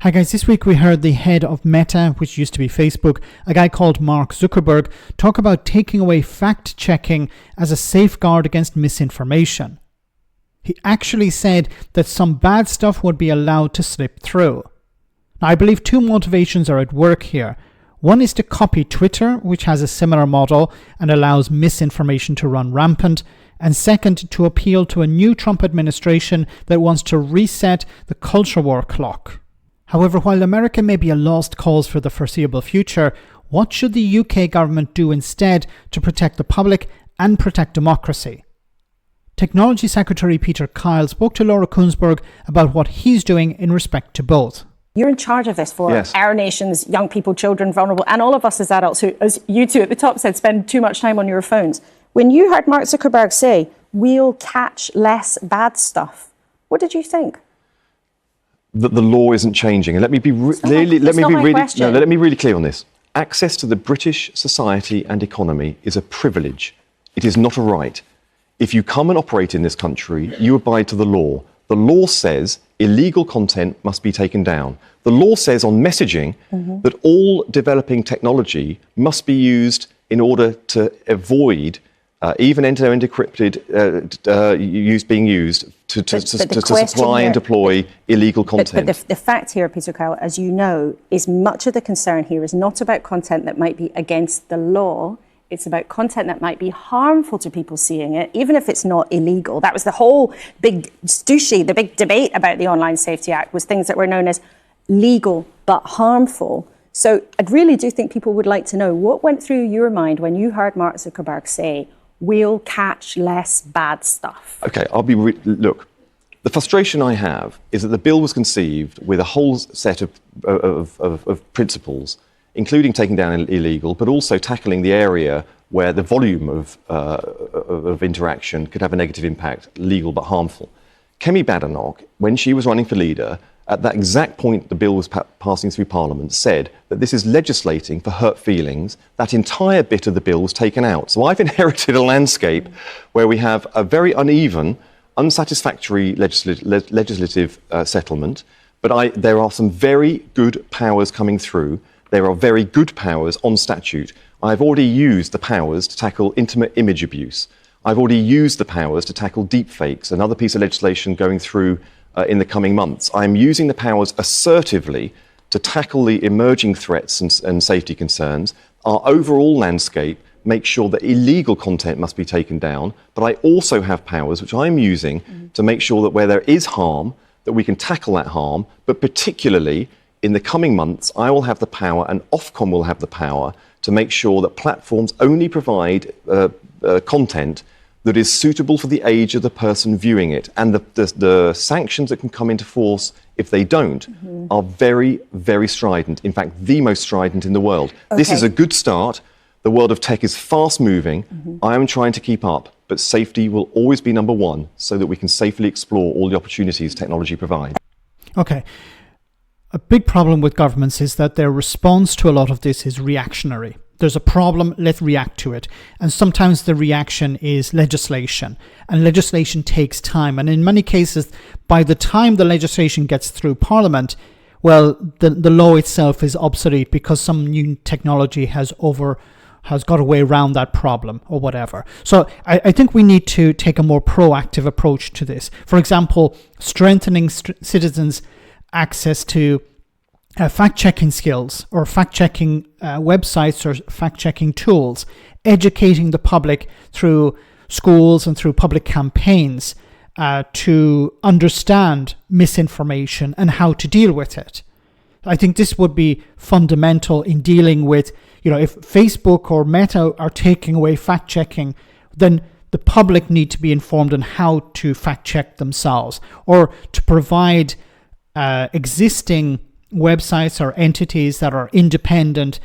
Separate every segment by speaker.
Speaker 1: Hi guys, this week we heard the head of Meta, which used to be Facebook, a guy called Mark Zuckerberg, talk about taking away fact-checking as a safeguard against misinformation. He actually said that some bad stuff would be allowed to slip through. Now, I believe two motivations are at work here. One is to copy Twitter, which has a similar model and allows misinformation to run rampant. And second, to appeal to a new Trump administration that wants to reset the culture war clock. However, while America may be a lost cause for the foreseeable future, what should the UK government do instead to protect the public and protect democracy? Technology Secretary Peter Kyle spoke to Laura Kuenssberg about what he's doing in respect to both.
Speaker 2: You're in charge of this for our nation's young people, children, vulnerable, and all of us as adults who, as you two at the top said, spend too much time on your phones. When you heard Mark Zuckerberg say, we'll catch less bad stuff, what did you think?
Speaker 3: That the law isn't changing. And let me be really clear on this. Access to the British society and economy is a privilege. It is not a right. If you come and operate in this country, you abide to the law. The law says illegal content must be taken down. The law says on messaging that all developing technology must be used in order to avoid even end-to-end encrypted being used to supply and deploy illegal content.
Speaker 2: But the fact here, Peter Kyle, as you know, is much of the concern here is not about content that might be against the law. It's about content that might be harmful to people seeing it, even if it's not illegal. That was the whole big the big debate about the Online Safety Act, was things that were known as legal but harmful. So I really do think people would like to know what went through your mind when you heard Mark Zuckerberg say, we'll catch less bad stuff.
Speaker 3: Okay, look, the frustration I have is that the bill was conceived with a whole set of principles, including taking down illegal, but also tackling the area where the volume of interaction could have a negative impact, legal but harmful. Kemi Badenoch, when she was running for leader, at that exact point the bill was passing through Parliament, said that this is legislating for hurt feelings. That entire bit of the bill was taken out. So I've inherited a landscape where we have a very uneven, unsatisfactory legislative settlement, but there are some very good powers coming through. There are very good powers on statute. I've already used the powers to tackle intimate image abuse. I've already used the powers to tackle deepfakes, another piece of legislation going through in the coming months. I'm using the powers assertively to tackle the emerging threats and safety concerns. Our overall landscape makes sure that illegal content must be taken down, but I also have powers which I'm using to make sure that where there is harm, that we can tackle that harm, but particularly in the coming months, I will have the power and Ofcom will have the power to make sure that platforms only provide content that is suitable for the age of the person viewing it. And the sanctions that can come into force if they don't are very, very strident. In fact, the most strident in the world. Okay. This is a good start. The world of tech is fast moving. I am trying to keep up, but safety will always be number one so that we can safely explore all the opportunities technology provides.
Speaker 1: Okay. A big problem with governments is that their response to a lot of this is reactionary. There's a problem, let's react to it. And sometimes the reaction is legislation. And legislation takes time. And in many cases, by the time the legislation gets through Parliament, well, the law itself is obsolete because some new technology has got a way around that problem or whatever. So I think we need to take a more proactive approach to this. For example, strengthening citizens' access to fact-checking skills or fact-checking websites or fact-checking tools, educating the public through schools and through public campaigns to understand misinformation and how to deal with it. I think this would be fundamental in dealing with, if Facebook or Meta are taking away fact-checking, then the public need to be informed on how to fact-check themselves, or to provide existing websites or entities that are independent,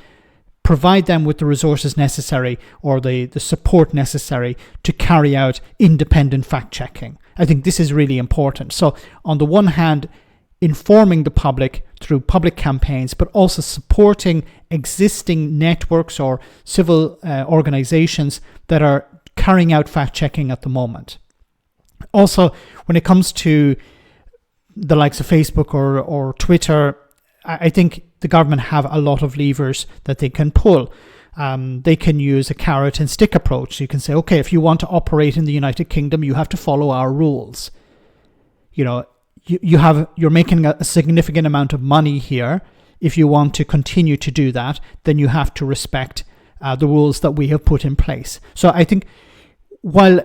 Speaker 1: provide them with the resources necessary or the support necessary to carry out independent fact-checking. I think this is really important. So on the one hand, informing the public through public campaigns, but also supporting existing networks or civil organizations that are carrying out fact-checking at the moment. Also, when it comes to the likes of Facebook or Twitter, I think the government have a lot of levers that they can pull. They can use a carrot and stick approach. You can say, okay, if you want to operate in the United Kingdom, you have to follow our rules. You know, you're making a significant amount of money here. If you want to continue to do that, then you have to respect the rules that we have put in place. So I think while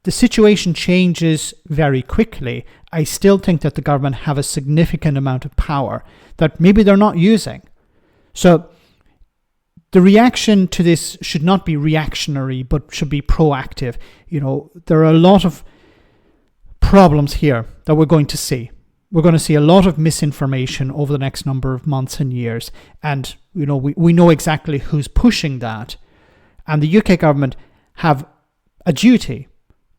Speaker 1: the situation changes very quickly, I still think that the government have a significant amount of power that maybe they're not using. So the reaction to this should not be reactionary, but should be proactive. You know, there are a lot of problems here that we're going to see. We're going to see a lot of misinformation over the next number of months and years. And, you know, we know exactly who's pushing that. And the UK government have a duty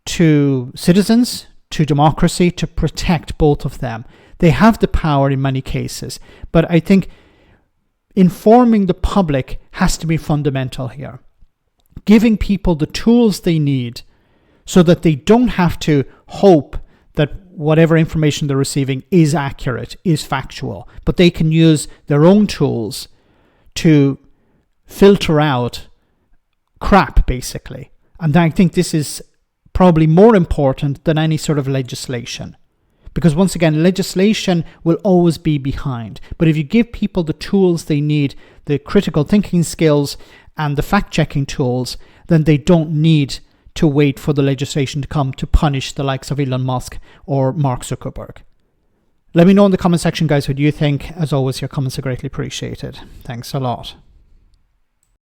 Speaker 1: to citizens, to democracy, to protect both of them. They have the power in many cases. But I think informing the public has to be fundamental here. Giving people the tools they need so that they don't have to hope that whatever information they're receiving is accurate, is factual, but they can use their own tools to filter out crap, basically. And I think this is probably more important than any sort of legislation. Because once again, legislation will always be behind. But if you give people the tools they need, the critical thinking skills and the fact-checking tools, then they don't need to wait for the legislation to come to punish the likes of Elon Musk or Mark Zuckerberg. Let me know in the comment section, guys, what you think. As always, your comments are greatly appreciated. Thanks a lot.